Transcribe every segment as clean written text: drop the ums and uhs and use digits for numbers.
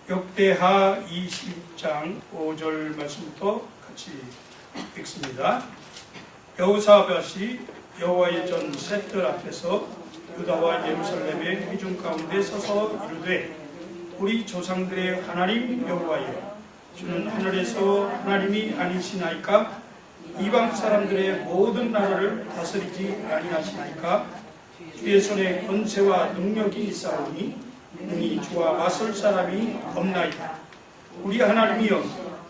역대하 20장 5절 말씀부터 같이 읽습니다. 여호사밧이 여호와의 전 셋들 앞에서 유다와 예루살렘의 회중 가운데 서서 이르되, 우리 조상들의 하나님 여호와여, 주는 하늘에서 하나님이 아니시나이까? 이방 사람들의 모든 나라를 다스리지 아니하시나이까? 주의 손에 권세와 능력이 있사오니 능히 주와 맞설 사람이 없나이다. 우리 하나님이여,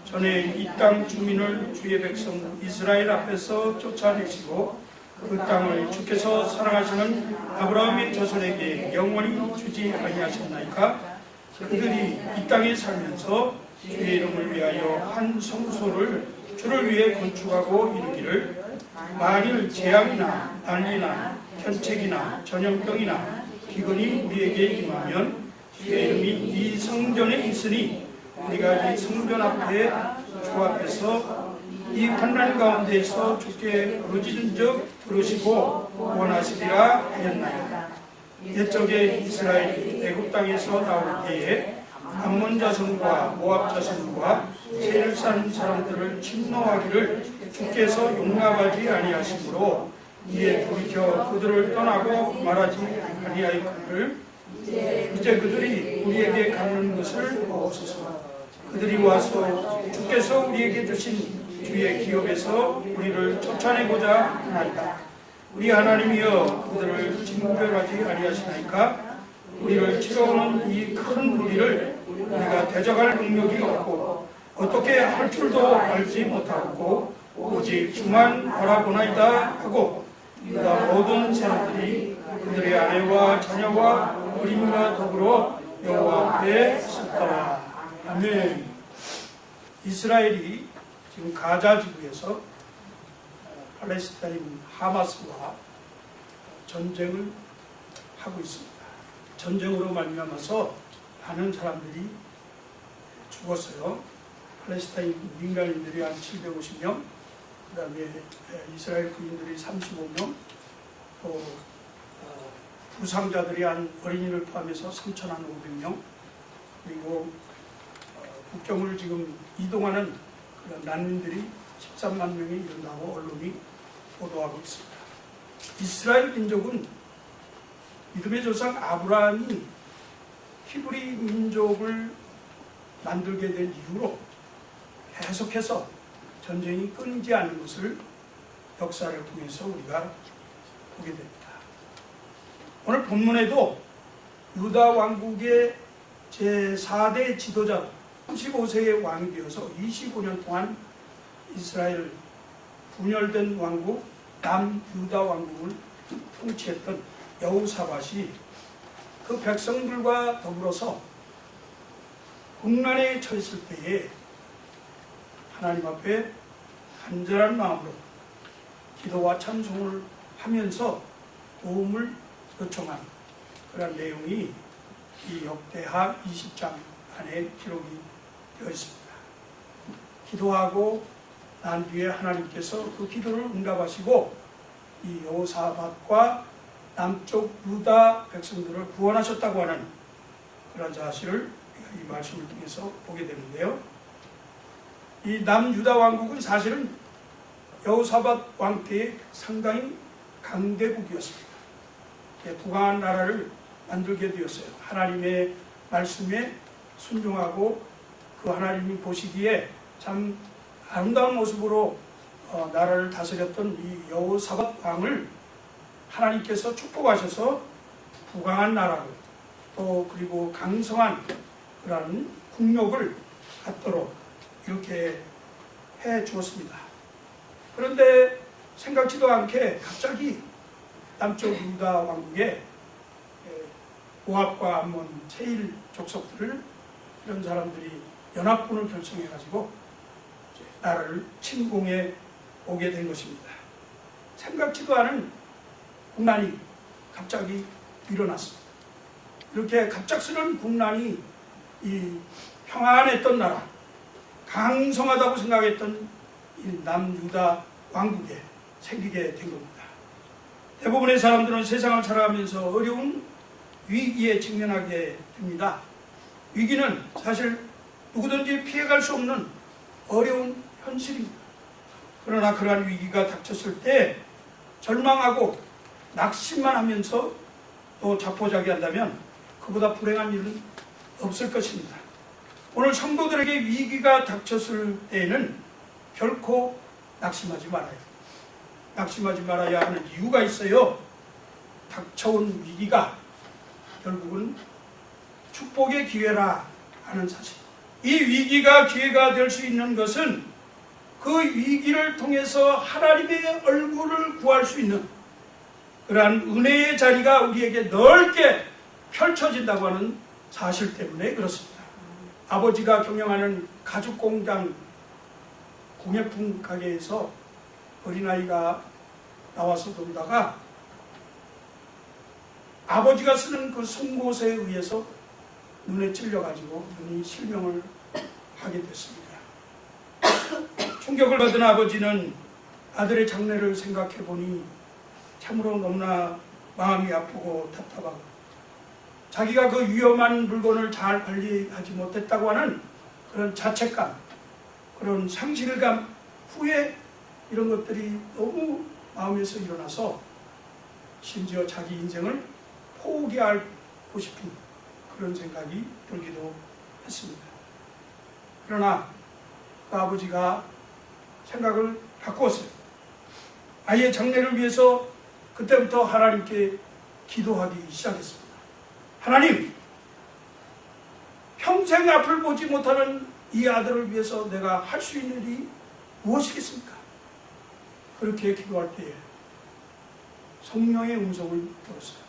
전에 이 땅 주민을 주의 백성 이스라엘 앞에서 쫓아내시고 그 땅을 주께서 사랑하시는 아브라함의 자손에게 영원히 주지 아니하셨나이까? 그들이 이 땅에 살면서 주의 이름을 위하여 한 성소를 주를 위해 건축하고 이르기를, 만일 재앙이나 난리나 현책이나 전염병이나 기근이 우리에게 임하면 주의 이름이 이 성전에 있으니 우리가 이 성전 앞에 주 앞에서 이 환난 가운데에서 주께 부르짖은 적 들으시고 구원하시리라 하였나이다. 옛적에 이스라엘이 애굽 땅에서 나올 때에 암몬 자손과 모압 자손과 세일 산 사람들을 침노하기를 주께서 용납하지 아니하시므로 이에 돌이켜 그들을 떠나고 말하지 아니하였거늘 이제 그들이 우리에게 갚는 것을 보옵소서. 그들이 와서 주께서 우리에게 주신 주의 기업에서 우리를 쫓아내고자 하나이다. 우리 하나님이여, 그들을 징벌하지 아니하시나이까? 우리를 치러오는 이 큰 무리를 우리가 대적할 능력이 없고 어떻게 할 줄도 알지 못하고 오직 주만 바라보나이다 하고, 유다 모든 사람들이 그들의 아내와 자녀와 어린이와 더불어 여호와 앞에 섰더라. 아멘. 이스라엘이 지금 가자 지구에서 팔레스타인 하마스와 전쟁을 하고 있습니다. 전쟁으로 말미암아서 많은 사람들이 죽었어요. 팔레스타인 민간인들이 한 750명, 그 다음에 이스라엘 군인들이 35명, 또 부상자들이 한 어린이를 포함해서 3,500명, 그리고 국경을 지금 이동하는 그런 난민들이 13만 명이 이른다고 언론이 보도하고 있습니다. 이스라엘 민족은 믿음의 조상 아브라함이 히브리 민족을 만들게 된 이후로 계속해서 전쟁이 끊이지 않는 것을 역사를 통해서 우리가 보게 됩니다. 오늘 본문에도 유다 왕국의 제4대 지도자 35세의 왕이 되어서 25년 동안 이스라엘 분열된 왕국 남유다 왕국을 통치했던 여호사밧이 그 백성들과 더불어서 국난에 처했을 때에 하나님 앞에 간절한 마음으로 기도와 찬송을 하면서 도움을 요청한 그런 내용이 이 역대하 20장 안에 기록이 되어 있습니다. 기도하고 난 뒤에 하나님께서 그 기도를 응답하시고 이 여호사밧과 남쪽 유다 백성들을 구원하셨다고 하는 그런 사실을 이 말씀을 통해서 보게 되는데요. 이 남유다 왕국은 사실은 여호사밧 왕 때에 상당히 강대국이었습니다. 부강한 나라를 만들게 되었어요. 하나님의 말씀에 순종하고 그 하나님이 보시기에 참 아름다운 모습으로 나라를 다스렸던 이 여호사밧 왕을 하나님께서 축복하셔서 부강한 나라로 또 그리고 강성한 그런 국력을 갖도록 이렇게 해 주었습니다. 그런데 생각지도 않게 갑자기 남쪽 유다 왕국에 모압과 암몬, 세일 족속들을 이런 사람들이 연합군을 결성해가지고 나라를 침공해 오게 된 것입니다. 생각지도 않은 국난이 갑자기 일어났습니다. 이렇게 갑작스러운 국난이 이 평안했던 나라, 강성하다고 생각했던 이 남유다 왕국에 생기게 된 겁니다. 대부분의 사람들은 세상을 살아가면서 어려운 위기에 직면하게 됩니다. 위기는 사실 누구든지 피해갈 수 없는 어려운 현실입니다. 그러나 그러한 위기가 닥쳤을 때 절망하고 낙심만 하면서 또 자포자기한다면 그보다 불행한 일은 없을 것입니다. 오늘 성도들에게 위기가 닥쳤을 때에는 결코 낙심하지 말아요. 낙심하지 말아야 하는 이유가 있어요. 닥쳐온 위기가 결국은 축복의 기회라 하는 사실. 이 위기가 기회가 될 수 있는 것은 그 위기를 통해서 하나님의 얼굴을 구할 수 있는 그러한 은혜의 자리가 우리에게 넓게 펼쳐진다고 하는 사실 때문에 그렇습니다. 아버지가 경영하는 가죽공장 공예품 가게에서 어린아이가 나와서 놀다가 아버지가 쓰는 그 송곳에 의해서 눈에 찔려가지고 눈이 실명을 하게 됐습니다. 충격을 받은 아버지는 아들의 장래를 생각해 보니 참으로 너무나 마음이 아프고 답답하고 자기가 그 위험한 물건을 잘 관리하지 못했다고 하는 그런 자책감, 그런 상실감, 후회 이런 것들이 너무 마음에서 일어나서 심지어 자기 인생을 포기하고 싶은 그런 생각이 들기도 했습니다. 그러나 그 아버지가 생각을 바꾸었어요. 아이의 장래를 위해서 그때부터 하나님께 기도하기 시작했습니다. 하나님, 평생 앞을 보지 못하는 이 아들을 위해서 내가 할 수 있는 일이 무엇이겠습니까? 그렇게 기도할 때에 성령의 음성을 들었어요.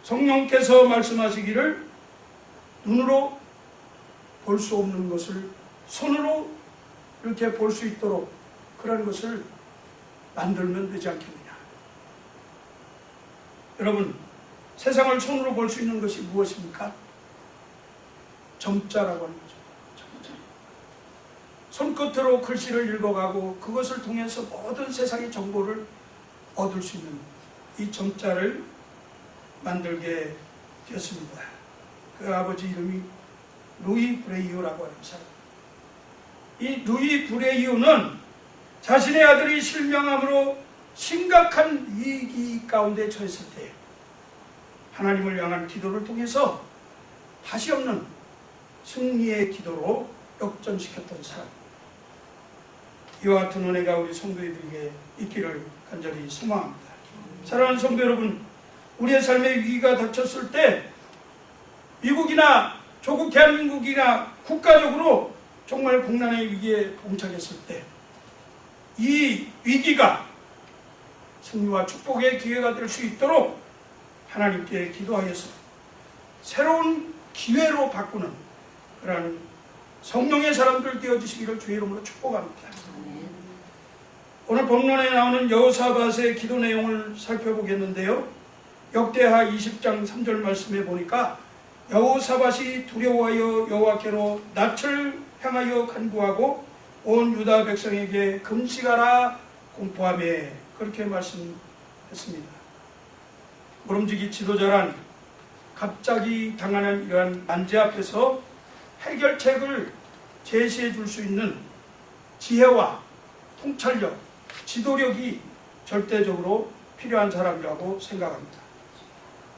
성령께서 말씀하시기를 눈으로 볼 수 없는 것을 손으로 이렇게 볼 수 있도록 그런 것을 만들면 되지 않겠느냐. 여러분, 세상을 손으로 볼 수 있는 것이 무엇입니까? 점자라고 하는 거죠. 점자. 손끝으로 글씨를 읽어가고 그것을 통해서 모든 세상의 정보를 얻을 수 있는 이 점자를 만들게 되었습니다. 그 아버지 이름이 루이 브레이유라고 하는 사람. 이 루이 브레이유는 자신의 아들이 실명함으로 심각한 위기 가운데 처했을 때 하나님을 향한 기도를 통해서 다시 없는 승리의 기도로 역전시켰던 사람. 이와 같은 은혜가 우리 성도들에게 있기를 간절히 소망합니다. 사랑하는 성도 여러분, 우리의 삶에 위기가 닥쳤을 때 미국이나 조국 대한민국이나 국가적으로 정말 국난의 위기에 봉착했을 때 이 위기가 승리와 축복의 기회가 될 수 있도록 하나님께 기도하여서 새로운 기회로 바꾸는 그런 성령의 사람들 되어주시기를 주의 이름으로 축복합니다. 오늘 본문에 나오는 여호사밧의 기도 내용을 살펴보겠는데요. 역대하 20장 3절 말씀에 보니까 여호사밧이 두려워하여 여호와께로 낯을 향하여 간구하고 온 유다 백성에게 금식하라 공포하며 그렇게 말씀했습니다. 모름지기 지도자란 갑자기 당하는 이러한 난제 앞에서 해결책을 제시해 줄 수 있는 지혜와 통찰력, 지도력이 절대적으로 필요한 사람이라고 생각합니다.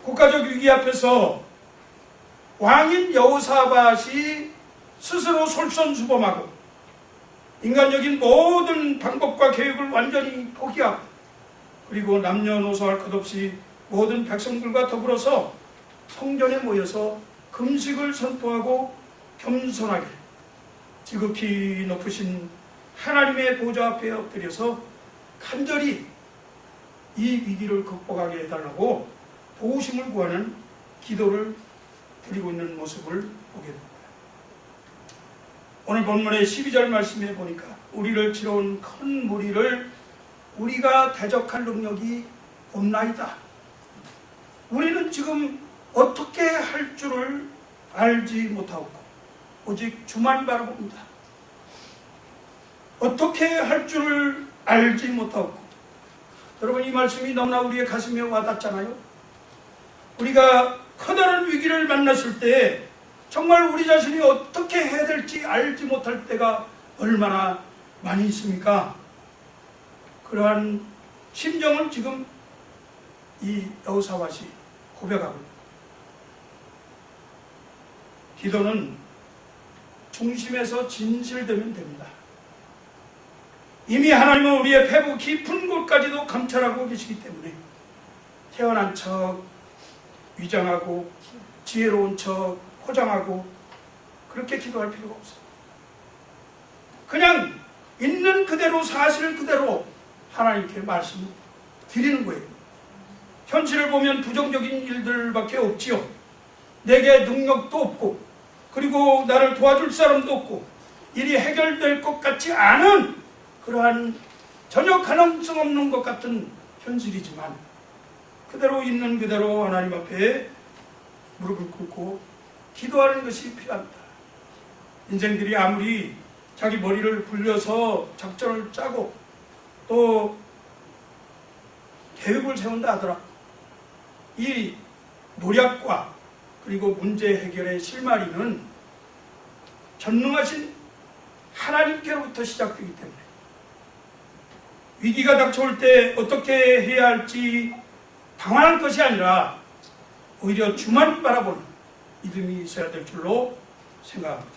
국가적 위기 앞에서 왕인 여호사밧이 스스로 솔선수범하고 인간적인 모든 방법과 계획을 완전히 포기하고 그리고 남녀노소 할 것 없이 모든 백성들과 더불어서 성전에 모여서 금식을 선포하고 겸손하게 지극히 높으신 하나님의 보좌 앞에 엎드려서 간절히 이 위기를 극복하게 해달라고 도우심을 구하는 기도를 드리고 있는 모습을 보게 됩니다. 오늘 본문의 12절 말씀에 보니까 우리를 치러온 큰 무리를 우리가 대적할 능력이 없나이다. 우리는 지금 어떻게 할 줄을 알지 못하고 오직 주만 바라봅니다. 어떻게 할 줄을 알지 못하고 여러분 이 말씀이 너무나 우리의 가슴에 와닿잖아요. 우리가 커다란 위기를 만났을 때 정말 우리 자신이 어떻게 해야 될지 알지 못할 때가 얼마나 많이 있습니까? 그러한 심정을 지금 이 여호사밧이 고백하고 있습니다. 기도는 중심에서 진실되면 됩니다. 이미 하나님은 우리의 배부 깊은 곳까지도 감찰하고 계시기 때문에 태어난 척 위장하고 지혜로운 척 포장하고 그렇게 기도할 필요가 없어요. 그냥 있는 그대로 사실 그대로 하나님께 말씀 드리는 거예요. 현실을 보면 부정적인 일들밖에 없지요. 내게 능력도 없고 그리고 나를 도와줄 사람도 없고 일이 해결될 것 같지 않은 그러한 전혀 가능성 없는 것 같은 현실이지만 그대로 있는 그대로 하나님 앞에 무릎을 꿇고 기도하는 것이 필요합니다. 인생들이 아무리 자기 머리를 굴려서 작전을 짜고 또 계획을 세운다 하더라 이 노력과 그리고 문제 해결의 실마리는 전능하신 하나님께로부터 시작되기 때문에 위기가 닥쳐올 때 어떻게 해야 할지 당황할 것이 아니라 오히려 주만 바라보는 믿음이 있어야 될 줄로 생각합니다.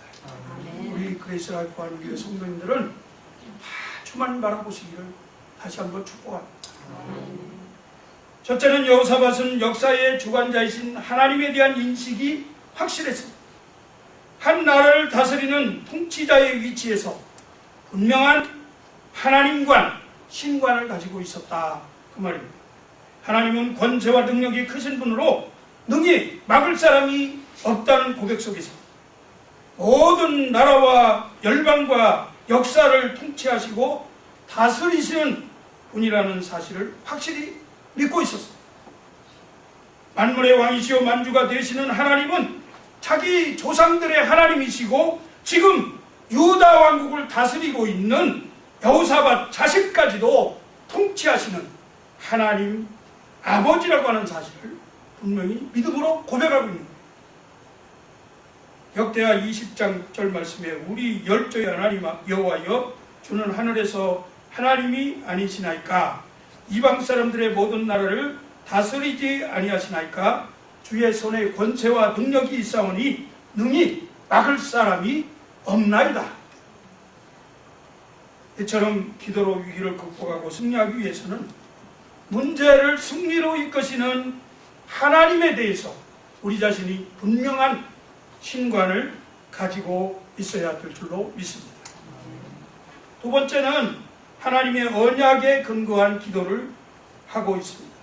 우리 그레이스 라이프 하는 교회 성도님들은 다 주만 바라보시기를 다시 한번 축복합니다. 첫째는 여호사밧은 역사의 주관자이신 하나님에 대한 인식이 확실했습니다. 한 나라를 다스리는 통치자의 위치에서 분명한 하나님관, 신관을 가지고 있었다 그 말입니다. 하나님은 권세와 능력이 크신 분으로 능히 막을 사람이 없다는 고백 속에서 모든 나라와 열방과 역사를 통치하시고 다스리시는 분이라는 사실을 확실히 믿고 있었습니다. 만물의 왕이시오 만주가 되시는 하나님은 자기 조상들의 하나님이시고 지금 유다 왕국을 다스리고 있는 여호사밧 자신까지도 통치하시는 하나님 아버지라고 하는 사실을 분명히 믿음으로 고백하고 있는 거예요. 역대하 20장 6절 말씀에 우리 열조의 하나님 여호와여 주는 하늘에서 하나님이 아니시나이까 이방 사람들의 모든 나라를 다스리지 아니하시나이까 주의 손에 권세와 능력이 있사오니 능히 막을 사람이 없나이다. 이처럼 기도로 위기를 극복하고 승리하기 위해서는 문제를 승리로 이끄시는 하나님에 대해서 우리 자신이 분명한 신관을 가지고 있어야 될 줄로 믿습니다. 두 번째는 하나님의 언약에 근거한 기도를 하고 있습니다.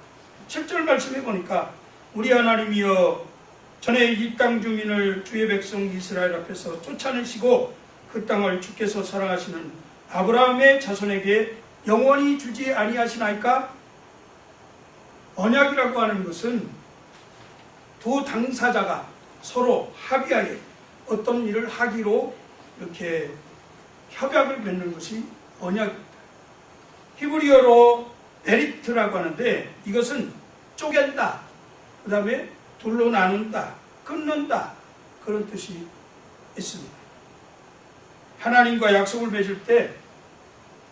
7절 말씀해 보니까 우리 하나님이여 전에 이 땅 주민을 주의 백성 이스라엘 앞에서 쫓아내시고 그 땅을 주께서 사랑하시는 아브라함의 자손에게 영원히 주지 아니하시나이까? 언약이라고 하는 것은 두 당사자가 서로 합의하에 어떤 일을 하기로 이렇게 협약을 맺는 것이 언약입니다. 히브리어로 베리트라고 하는데 이것은 쪼갠다, 그 다음에 둘로 나눈다, 끊는다 그런 뜻이 있습니다. 하나님과 약속을 맺을 때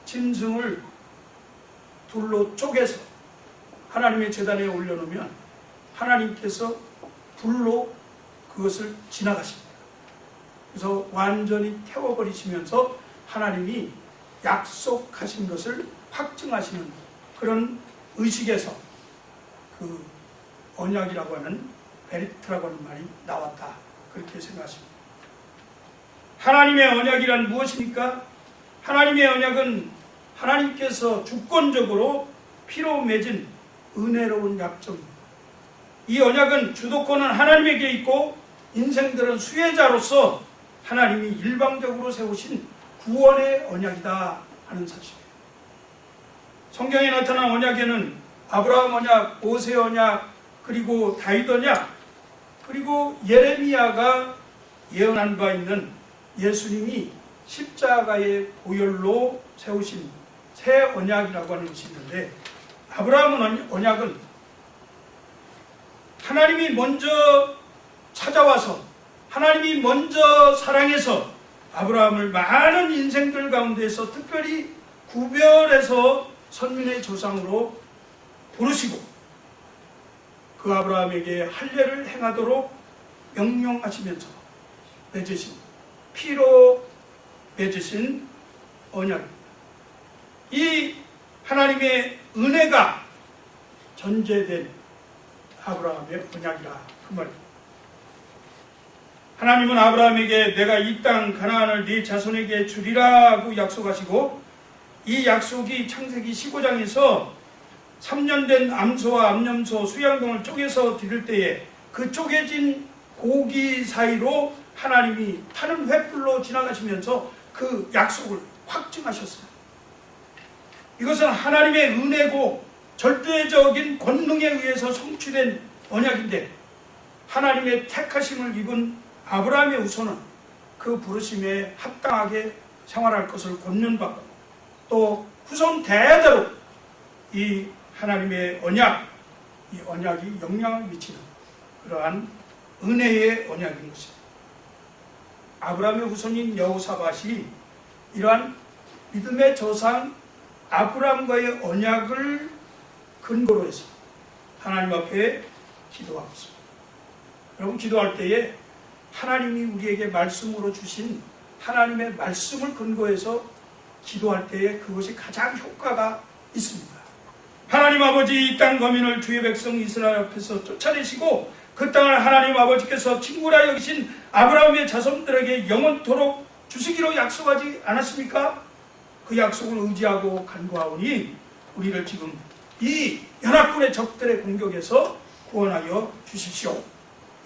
짐승을 둘로 쪼개서 하나님의 제단에 올려놓으면 하나님께서 불로 그것을 지나가십니다. 그래서 완전히 태워버리시면서 하나님이 약속하신 것을 확증하시는 그런 의식에서 그 언약이라고 하는 베리트라고 하는 말이 나왔다 그렇게 생각하십니다. 하나님의 언약이란 무엇입니까? 하나님의 언약은 하나님께서 주권적으로 피로 맺은 은혜로운 약속입니다. 이 언약은 주도권은 하나님에게 있고 인생들은 수혜자로서 하나님이 일방적으로 세우신 구원의 언약이다 하는 사실이에요. 성경에 나타난 언약에는 아브라함 언약, 모세 언약, 그리고 다윗 언약, 그리고 예레미야가 예언한 바 있는 예수님이 십자가의 보혈로 세우신 새 언약이라고 하는 것이 있는데 아브라함 언약은 하나님이 먼저 찾아와서 하나님이 먼저 사랑해서 아브라함을 많은 인생들 가운데서 특별히 구별해서 선민의 조상으로 부르시고 그 아브라함에게 할례를 행하도록 명령하시면서 맺으신 피로 맺으신 언약입니다. 이 하나님의 은혜가 전제된 아브라함의 언약이라 그 말입니다. 하나님은 아브라함에게 내가 이 땅 가나안을 네 자손에게 주리라고 약속하시고 이 약속이 창세기 15장에서 3년 된 암소와 암염소 수양동을 쪼개서 드릴 때에 그 쪼개진 고기 사이로 하나님이 타는 횃불로 지나가시면서 그 약속을 확증하셨어요. 이것은 하나님의 은혜고 절대적인 권능에 의해서 성취된 언약인데 하나님의 택하심을 입은 아브라함의 후손은 그 부르심에 합당하게 생활할 것을 권면받고 또 후손 대대로 이 하나님의 언약, 이 언약이 영향을 미치는 그러한 은혜의 언약인 것입니다. 아브라함의 후손인 여호사밧이 이러한 믿음의 조상 아브라함과의 언약을 근거로 해서 하나님 앞에 기도하고 있습니다. 여러분, 기도할 때에 하나님이 우리에게 말씀으로 주신 하나님의 말씀을 근거해서 기도할 때에 그것이 가장 효과가 있습니다. 하나님 아버지, 이 땅 거민을 주의 백성 이스라엘 앞에서 쫓아내시고 그 땅을 하나님 아버지께서 친구라 여기신 아브라함의 자손들에게 영원토록 주시기로 약속하지 않았습니까? 그 약속을 의지하고 간구하오니 우리를 지금 이 연합군의 적들의 공격에서 구원하여 주십시오.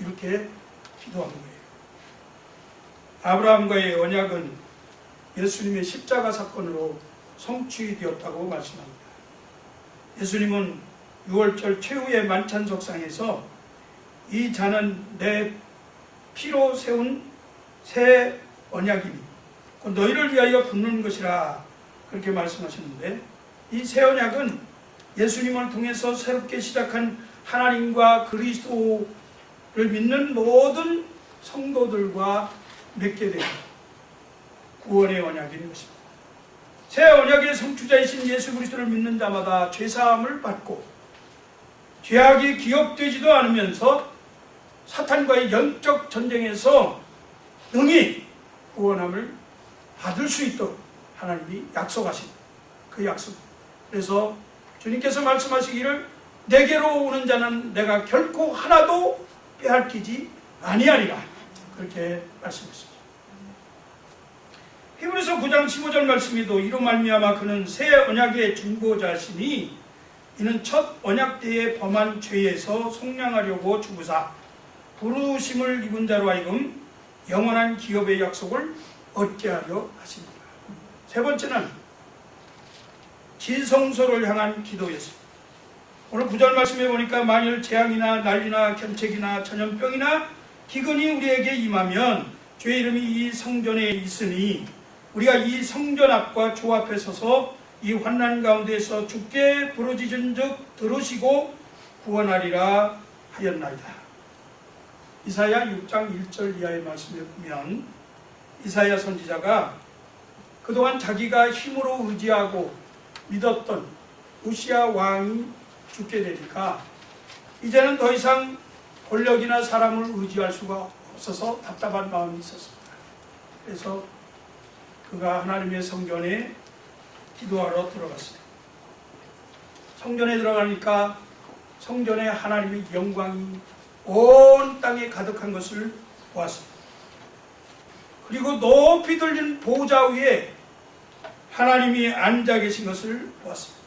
이렇게 기도한 거예요. 아브라함과의 언약은 예수님의 십자가 사건으로 성취되었다고 말씀합니다. 예수님은 6월절 최후의 만찬석상에서 이 잔은 내 피로 세운 새 언약이니 너희를 위하여 붓는 것이라 그렇게 말씀하셨는데 이 새 언약은 예수님을 통해서 새롭게 시작한 하나님과 그리스도를 믿는 모든 성도들과 맺게 되는 구원의 언약인 것입니다. 새 언약의 성취자이신 예수 그리스도를 믿는 자마다 죄사함을 받고 죄악이 기억되지도 않으면서 사탄과의 영적 전쟁에서 능히 구원함을 받을 수 있도록 하나님이 약속하신 그 약속. 그래서 주님께서 말씀하시기를 내게로 오는 자는 내가 결코 하나도 빼앗기지 아니하리라 그렇게 말씀했습니다. 히브리서 9장 15절 말씀에도 이로 말미암아 그는 새 언약의 중보자시니 이는 첫 언약 때에 범한 죄에서 속량하려고 주구사 부르심을 입은 자로 하여금 영원한 기업의 약속을 얻게 하려 하십니다. 세 번째는 지성소를 향한 기도였습니다. 오늘 9절 말씀에 보니까 만일 재앙이나 난리나 견책이나 전염병이나 기근이 우리에게 임하면 주의 이름이 이 성전에 있으니 우리가 이 성전 앞과 주 앞에 서서 이 환난 가운데서 주께 부르짖은 즉 들으시고 구원하리라 하였나이다. 이사야 6장 1절 이하의 말씀에 보면 이사야 선지자가 그동안 자기가 힘으로 의지하고 믿었던 우시아 왕이 죽게 되니까 이제는 더 이상 권력이나 사람을 의지할 수가 없어서 답답한 마음이 있었습니다. 그래서 그가 하나님의 성전에 기도하러 들어갔어요. 성전에 들어가니까 성전에 하나님의 영광이 온 땅에 가득한 것을 보았습니다. 그리고 높이 들린 보좌 위에 하나님이 앉아 계신 것을 보았습니다.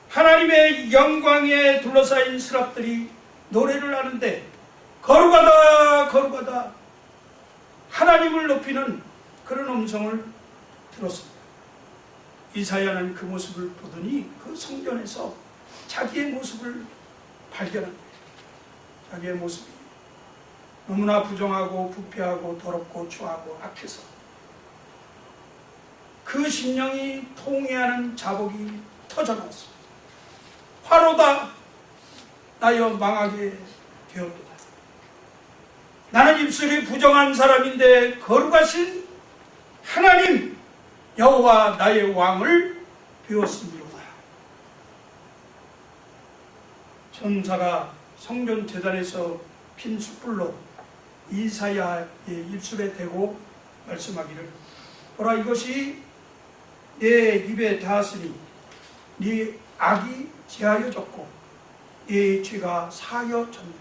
하나님의 영광에 둘러싸인 스랍들이 노래를 하는데 거룩하다 거룩하다 하나님을 높이는 그런 음성을 들었습니다. 이사야는 그 모습을 보더니 그 성전에서 자기의 모습을 발견한 거예요. 자기의 모습이 너무나 부정하고 부패하고 더럽고 추하고 악해서 그 심령이 통해하는 자복이 터져나왔습니다. 화로다 나여 망하게 되었도다. 나는 입술이 부정한 사람인데 거룩하신 하나님 여호와 나의 왕을 비웠음이로다. 천사가 성전 제단에서 핀 숯불로 이사야의 입술에 대고 말씀하기를, 보라, 이것이 내 입에 닿았으니 네 악이 제하여졌고 네 죄가 사하여졌느니라.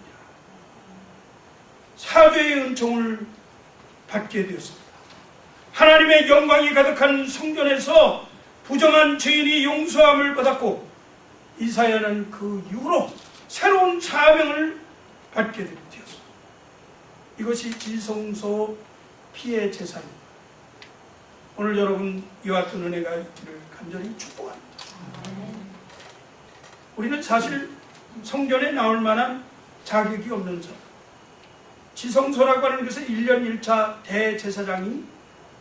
사죄의 은총을 받게 되었습니다. 하나님의 영광이 가득한 성전에서 부정한 죄인이 용서함을 받았고, 이사야는 그 이후로 새로운 사명을 받게 되었습니다. 이것이 지성소 피의 제사입니다. 오늘 여러분 이와 같은 은혜가 있기를 간절히 축복합니다. 우리는 사실 성전에 나올 만한 자격이 없는 사람, 지성소라고 하는 것은 1년 1차 대제사장이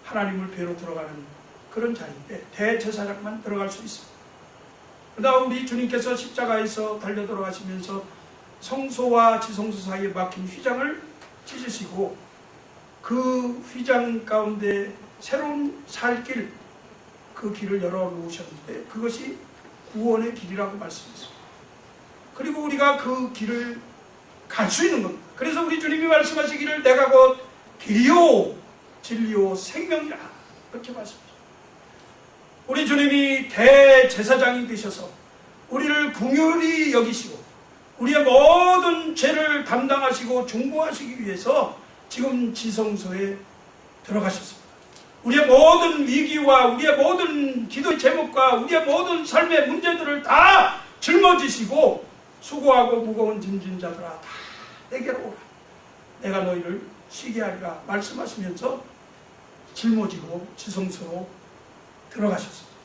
하나님을 뵈러 들어가는 그런 자리인데 대제사장만 들어갈 수 있습니다. 그러다 우리 주님께서 십자가에서 달려 돌아가시면서 성소와 지성소 사이에 막힌 휘장을 찢으시고 그 휘장 가운데 새로운 살 길, 그 길을 열어놓으셨는데 그것이 구원의 길이라고 말씀했습니다. 그리고 우리가 그 길을 갈 수 있는 겁니다. 그래서 우리 주님이 말씀하시기를 내가 곧 길이요 진리요 생명이라 그렇게 말씀하셨습니다. 우리 주님이 대제사장이 되셔서 우리를 긍휼히 여기시고 우리의 모든 죄를 담당하시고 중보하시기 위해서 지금 지성소에 들어가셨습니다. 우리의 모든 위기와 우리의 모든 기도의 제목과 우리의 모든 삶의 문제들을 다 짊어지시고 수고하고 무거운 짐진 자들아 다 내게로 오라, 내가 너희를 쉬게 하리라 말씀하시면서 짊어지고 지성소로 들어가셨습니다.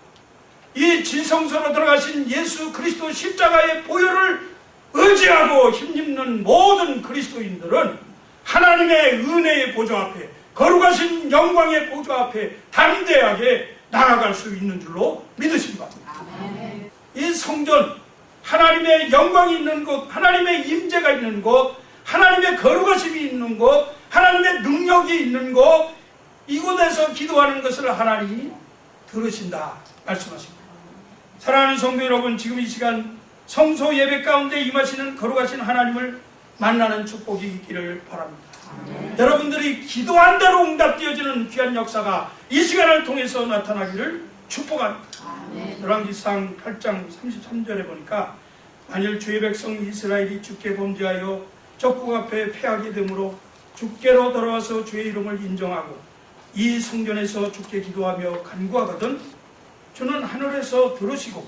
이 지성소로 들어가신 예수 그리스도 십자가의 보혈을 의지하고 힘입는 모든 그리스도인들은 하나님의 은혜의 보좌 앞에, 거룩하신 영광의 보좌 앞에 담대하게 나아갈 수 있는 줄로 믿으시기 바랍니다. 이 성전, 하나님의 영광이 있는 곳, 하나님의 임재가 있는 곳, 하나님의 거룩하심이 있는 곳, 하나님의 능력이 있는 곳, 이곳에서 기도하는 것을 하나님이 들으신다 말씀하십니다. 사랑하는 성도 여러분, 지금 이 시간 성소 예배 가운데 임하시는 거룩하신 하나님을 만나는 축복이 있기를 바랍니다. 여러분들이 기도한 대로 응답되어지는 귀한 역사가 이 시간을 통해서 나타나기를 축복합니다. 열왕기상 8장 33절에 보니까 만일 주의 백성 이스라엘이 주께 범죄하여 적국 앞에 패하게 되므로 주께로 돌아와서 주의 이름을 인정하고 이 성전에서 주께 기도하며 간구하거든 주는 하늘에서 들으시고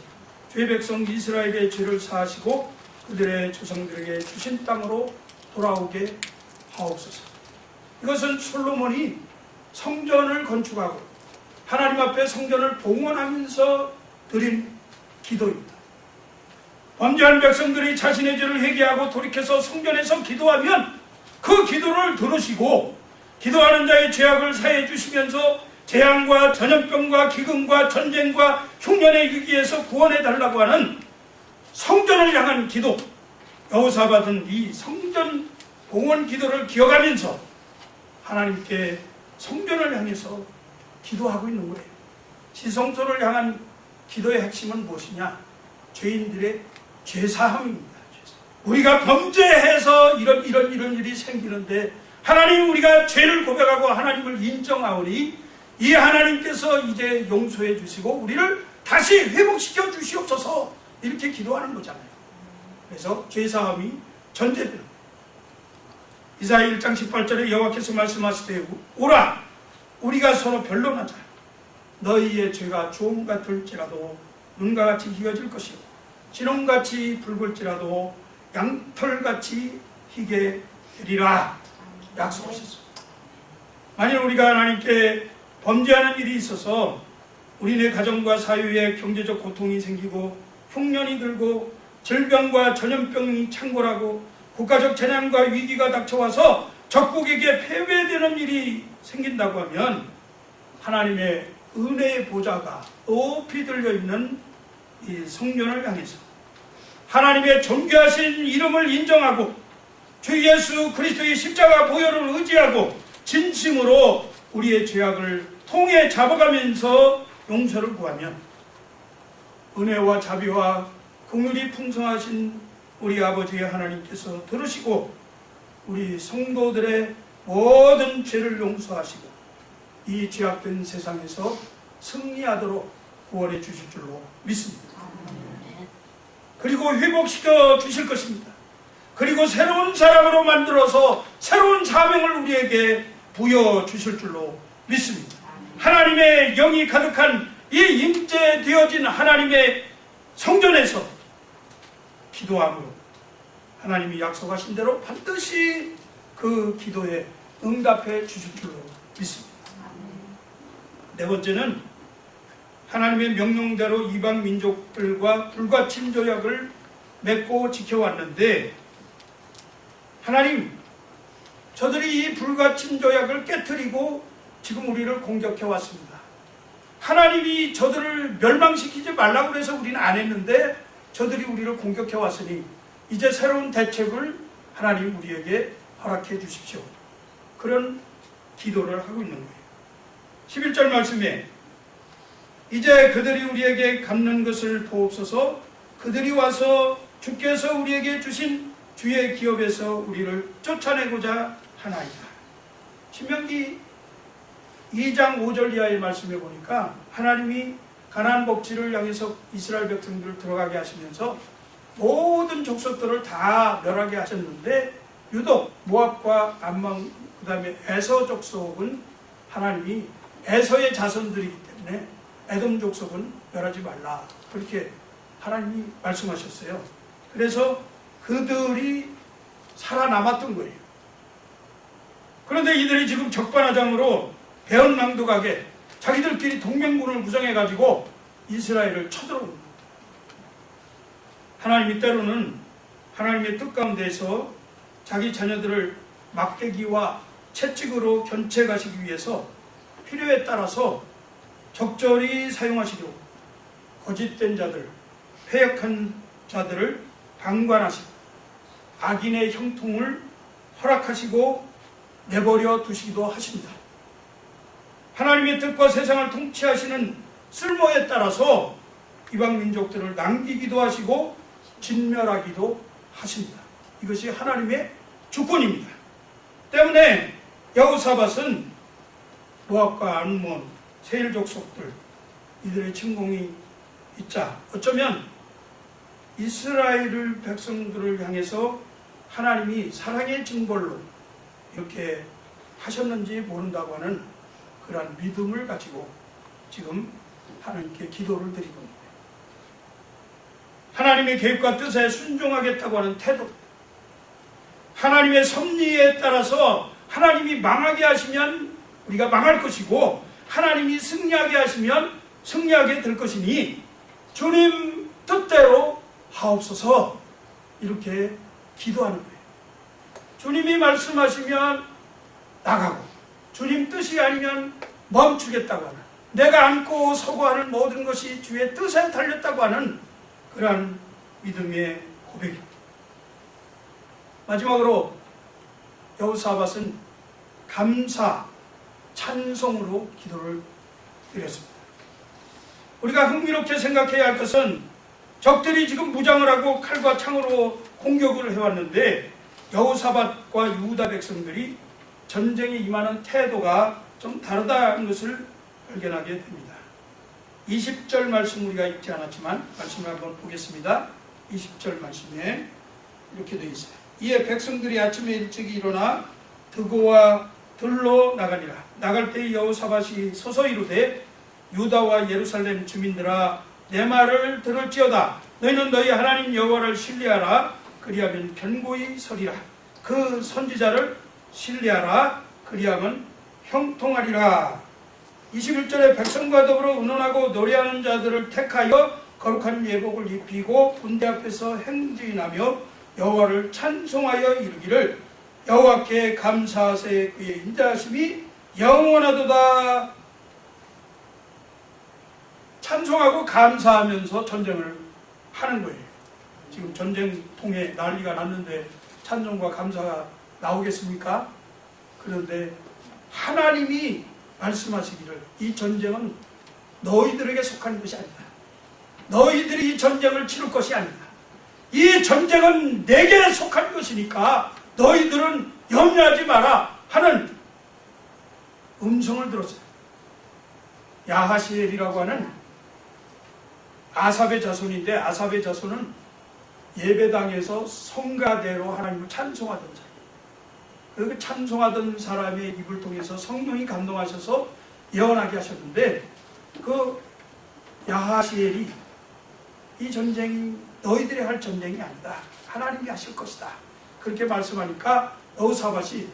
주의 백성 이스라엘의 죄를 사하시고 그들의 조상들에게 주신 땅으로 돌아오게 하옵소서. 이것은 솔로몬이 성전을 건축하고 하나님 앞에 성전을 봉헌하면서 드린 기도입니다. 범죄한 백성들이 자신의 죄를 회개하고 돌이켜서 성전에서 기도하면 그 기도를 들으시고 기도하는 자의 죄악을 사해 주시면서 재앙과 전염병과 기근과 전쟁과 흉년의 위기에서 구원해 달라고 하는 성전을 향한 기도, 여호사밧은 이 성전 봉헌 기도를 기억하면서 하나님께 성전을 향해서 기도하고 있는 거예요. 지성소를 향한 기도의 핵심은 무엇이냐? 죄인들의 죄사함입니다. 우리가 범죄해서 이런 일이 생기는데 하나님, 우리가 죄를 고백하고 하나님을 인정하오니 이 하나님께서 이제 용서해 주시고 우리를 다시 회복시켜 주시옵소서, 이렇게 기도하는 거잖아요. 그래서 죄사함이 전제되는 거예요. 이사야 1장 18절에 여호와께서 말씀하시되 오라, 우리가 서로 변론하자. 너희의 죄가 주홍 같을지라도 눈과 같이 희어질 것이요 진홍같이 붉을지라도 양털같이 희게 되리라 약속하셨습니다. 만일 우리가 하나님께 범죄하는 일이 있어서 우리네 가정과 사회에 경제적 고통이 생기고 흉년이 들고 질병과 전염병이 창궐하고 국가적 재난과 위기가 닥쳐와서 적국에게 패배되는 일이 생긴다고 하면 하나님의 은혜의 보좌가 높이 들려있는 이 성전을 향해서 하나님의 존귀하신 이름을 인정하고 주 예수 그리스도의 십자가 보혈을 의지하고 진심으로 우리의 죄악을 통해 잡아가면서 용서를 구하면 은혜와 자비와 긍휼이 풍성하신 우리 아버지 하나님께서 들으시고 우리 성도들의 모든 죄를 용서하시고 이 죄악된 세상에서 승리하도록 구원해 주실 줄로 믿습니다. 그리고 회복시켜 주실 것입니다. 그리고 새로운 사람으로 만들어서 새로운 사명을 우리에게 부여주실 줄로 믿습니다. 하나님의 영이 가득한 이 임재되어진 하나님의 성전에서 기도함으로 하나님이 약속하신 대로 반드시 그 기도에 응답해 주실 줄로 믿습니다. 네 번째는 하나님의 명령대로 이방 민족들과 불가침 조약을 맺고 지켜왔는데 하나님, 저들이 이 불가침 조약을 깨뜨리고 지금 우리를 공격해 왔습니다. 하나님이 저들을 멸망시키지 말라고 해서 우리는 안 했는데 저들이 우리를 공격해 왔으니 이제 새로운 대책을 하나님 우리에게 허락해 주십시오. 그런 기도를 하고 있는 거예요. 11절 말씀에 이제 그들이 우리에게 갚는 것을 보옵소서. 그들이 와서 주께서 우리에게 주신 주의 기업에서 우리를 쫓아내고자 하나이다. 신명기 2장 5절 이하의 말씀에 보니까 하나님이 가나안 복지를 향해서 이스라엘 백성들을 들어가게 하시면서 모든 족속들을 다 멸하게 하셨는데 유독 모압과 암몬 그 다음에 에서 족속은 하나님이 에서의 자손들이기 때문에 에돔 족속은 멸하지 말라 그렇게 하나님이 말씀하셨어요. 그래서 그들이 살아남았던 거예요. 그런데 이들이 지금 적반하장으로 배은망덕하게 자기들끼리 동맹군을 구성해가지고 이스라엘을 쳐들어옵니다. 하나님이 때로는 하나님의 뜻 가운데서 자기 자녀들을 막대기와 채찍으로 견책하시기 위해서 필요에 따라서 적절히 사용하시려고 거짓된 자들, 패역한 자들을 방관하시고 악인의 형통을 허락하시고 내버려 두시기도 하십니다. 하나님의 뜻과 세상을 통치하시는 쓸모에 따라서 이방 민족들을 남기기도 하시고 진멸하기도 하십니다. 이것이 하나님의 주권입니다. 때문에 여호사밧은 모압과 암몬, 세일 족속들 이들의 침공이 있자 어쩌면 이스라엘 백성들을 향해서 하나님이 사랑의 징벌로 이렇게 하셨는지 모른다고 하는 그러한 믿음을 가지고 지금 하나님께 기도를 드리고 있습니다. 하나님의 계획과 뜻에 순종하겠다고 하는 태도, 하나님의 섭리에 따라서 하나님이 망하게 하시면 우리가 망할 것이고 하나님이 승리하게 하시면 승리하게 될 것이니 주님 뜻대로 하옵소서 이렇게 기도하는 거예요. 주님이 말씀하시면 나가고 주님 뜻이 아니면 멈추겠다고 하는, 내가 안고 서고 하는 모든 것이 주의 뜻에 달렸다고 하는 그러한 믿음의 고백입니다. 마지막으로 여호사밧은 감사, 찬송으로 기도를 드렸습니다. 우리가 흥미롭게 생각해야 할 것은 적들이 지금 무장을 하고 칼과 창으로 공격을 해왔는데 여호사밧과 유다 백성들이 전쟁에 임하는 태도가 좀 다르다는 것을 발견하게 됩니다. 20절 말씀 우리가 읽지 않았지만 말씀을 한번 보겠습니다. 20절 말씀에 이렇게 되어 있어요. 이에 백성들이 아침에 일찍 일어나 드고와 들로 나가니라. 나갈 때 여호사밧이 서서 이르되 유다와 예루살렘 주민들아 내 말을 들을지어다. 너희는 너희 하나님 여호와를 신뢰하라. 그리하면 견고히 서리라. 그 선지자를 신뢰하라. 그리하면 형통하리라. 21절에 백성과 더불어 의논하고 노래하는 자들을 택하여 거룩한 예복을 입히고 군대 앞에서 행진하며 여호와를 찬송하여 이르기를 여호와께 감사하세. 그의 인자하심이 영원하도다. 찬송하고 감사하면서 전쟁을 하는 거예요. 지금 전쟁통에 난리가 났는데 찬송과 감사가 나오겠습니까? 그런데 하나님이 말씀하시기를 이 전쟁은 너희들에게 속한 것이 아니다. 너희들이 이 전쟁을 치를 것이 아니다. 이 전쟁은 내게 속한 것이니까 너희들은 염려하지 마라 하는 음성을 들었어요. 야하시엘이라고 하는 아삽의 자손인데, 아삽의 자손은 예배당에서 성가대로 하나님을 찬송하던 사람. 그 찬송하던 사람의 입을 통해서 성령이 감동하셔서 예언하게 하셨는데, 그 야하시엘이 이 전쟁 너희들이 할 전쟁이 아니다. 하나님이 하실 것이다. 그렇게 말씀하니까 여호사밧이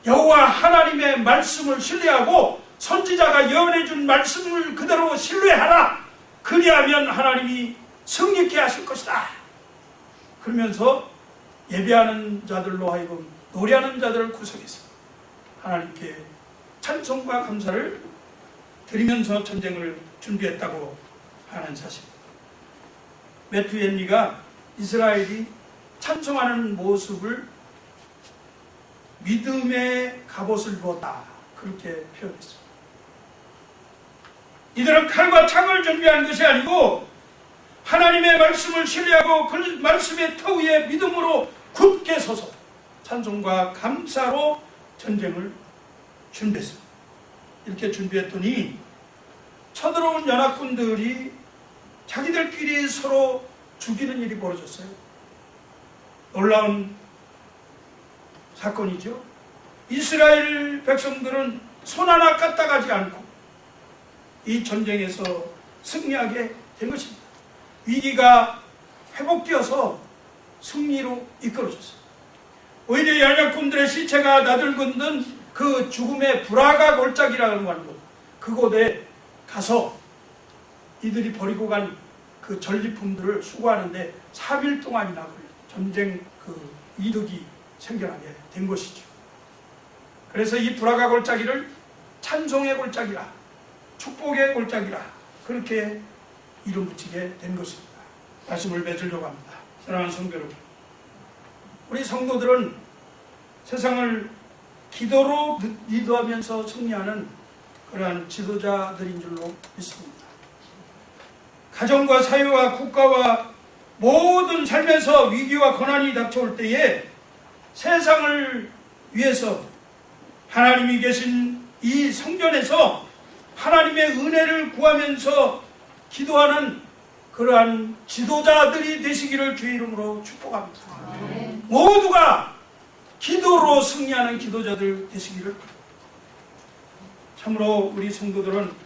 여호와 하나님의 말씀을 신뢰하고 선지자가 예언해 준 말씀을 그대로 신뢰하라. 그리하면 하나님이 승리케 하실 것이다. 그러면서 예배하는 자들로 하여금 노래하는 자들을 구성해서 하나님께 찬송과 감사를 드리면서 전쟁을 준비했다고 하는 사실입니다. 매튜 헨리가 이스라엘이 찬송하는 모습을 믿음의 갑옷을 입었다, 그렇게 표현했습니다. 이들은 칼과 창을 준비한 것이 아니고 하나님의 말씀을 신뢰하고 그 말씀의 터 위에 믿음으로 굳게 서서 찬송과 감사로 전쟁을 준비했습니다. 이렇게 준비했더니 쳐들어온 연합군들이 자기들끼리 서로 죽이는 일이 벌어졌어요. 놀라운 사건이죠. 이스라엘 백성들은 손 하나 까딱하지 않고 이 전쟁에서 승리하게 된 것입니다. 위기가 회복되어서 승리로 이끌어졌어요. 오히려 연합군들의 시체가 나들건든 그 죽음의 브라가 골짜기라는 곳, 그곳에 가서 이들이 버리고 간 그 전리품들을 수거하는데 3일 동안이나 걸려 전쟁 그 이득이 생겨나게 된 것이죠. 그래서 이 브라가 골짜기를 찬송의 골짜기라, 축복의 골짜기라, 그렇게 이름 붙이게 된 것입니다. 말씀을 맺으려고 합니다. 사랑하는 성도 여러분, 우리 성도들은 세상을 기도로 리드하면서 승리하는 그러한 지도자들인 줄로 믿습니다. 가정과 사회와 국가와 모든 삶에서 위기와 고난이 닥쳐올 때에 세상을 위해서 하나님이 계신 이 성전에서 하나님의 은혜를 구하면서 기도하는 그러한 지도자들이 되시기를 주의 이름으로 축복합니다. 모두가 기도로 승리하는 기도자들 되시기를 바랍니다. 참으로 우리 성도들은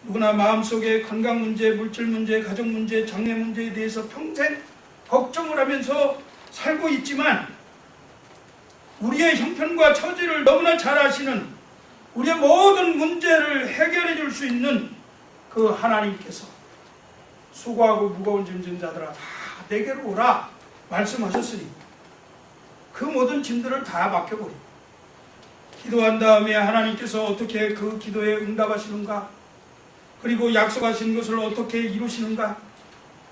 누구나 마음속에 건강 문제, 물질 문제, 가족 문제, 장래 문제에 대해서 평생 걱정을 하면서 살고 있지만 우리의 형편과 처지를 너무나 잘 아시는, 우리의 모든 문제를 해결해 줄 수 있는 그 하나님께서 수고하고 무거운 짐진 자들아 다 내게로 오라 말씀하셨으니 그 모든 짐들을 다 맡겨버리고 기도한 다음에 하나님께서 어떻게 그 기도에 응답하시는가, 그리고 약속하신 것을 어떻게 이루시는가,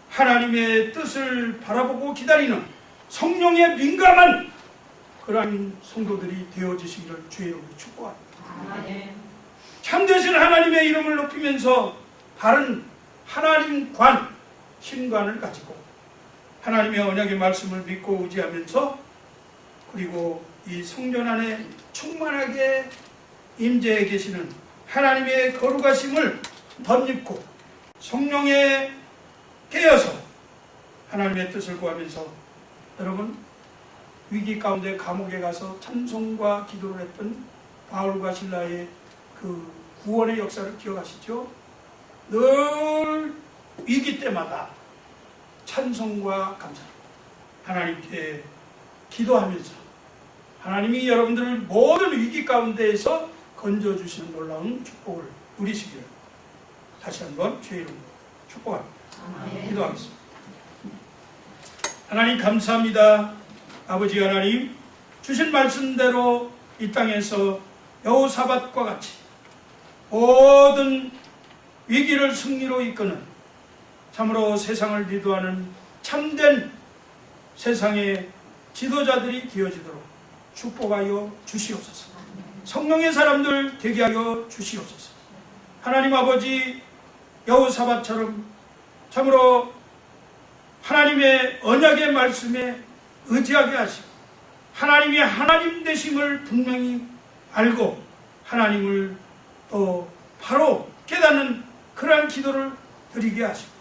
하나님의 뜻을 바라보고 기다리는 성령에 민감한 그러한 성도들이 되어지시기를 주의 이름으로 축복합니다. 참되신 하나님의 이름을 높이면서 바른 하나님관, 신관을 가지고 하나님의 언약의 말씀을 믿고 의지하면서, 그리고 이 성전 안에 충만하게 임재해 계시는 하나님의 거룩하심을 덧입고 성령에 깨어서 하나님의 뜻을 구하면서, 여러분 위기 가운데 감옥에 가서 찬송과 기도를 했던 바울과 실라의 그 구원의 역사를 기억하시죠? 늘 위기 때마다 찬송과 감사, 하나님께 기도하면서 하나님이 여러분들을 모든 위기 가운데에서 건져주시는 놀라운 축복을 누리시기를 다시 한번 주의 이름으로 축복합니다. 기도하겠습니다. 하나님 감사합니다. 아버지 하나님, 주신 말씀대로 이 땅에서 여호사밧과 같이 모든 위기를 승리로 이끄는 참으로 세상을 리드하는 참된 세상의 지도자들이 되어지도록 축복하여 주시옵소서. 성령의 사람들 되게 하여 주시옵소서. 하나님 아버지, 여호사밧처럼 참으로 하나님의 언약의 말씀에 의지하게 하시고 하나님의 하나님 되심을 분명히 알고 하나님을 또 바로 깨닫는 그러한 기도를 드리게 하시고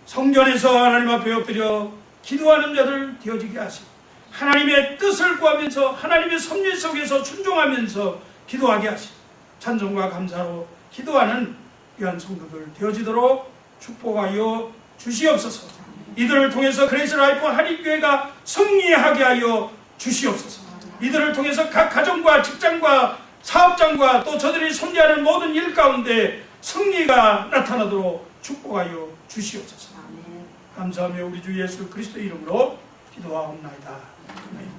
성전에서 하나님 앞에 엎드려 기도하는 자들 되어지게 하시고 하나님의 뜻을 구하면서 하나님의 섭리 속에서 순종하면서 기도하게 하시고 찬송과 감사로 기도하는 귀한 성도들 되어지도록 축복하여 주시옵소서. 이들을 통해서 그레이스 라이프 한인교회가 승리하게 하여 주시옵소서. 이들을 통해서 각 가정과 직장과 사업장과 또 저들이 손대하는 모든 일 가운데 승리가 나타나도록 축복하여 주시옵소서. 감사하며 우리 주 예수 그리스도의 이름으로 기도하옵나이다. 아멘.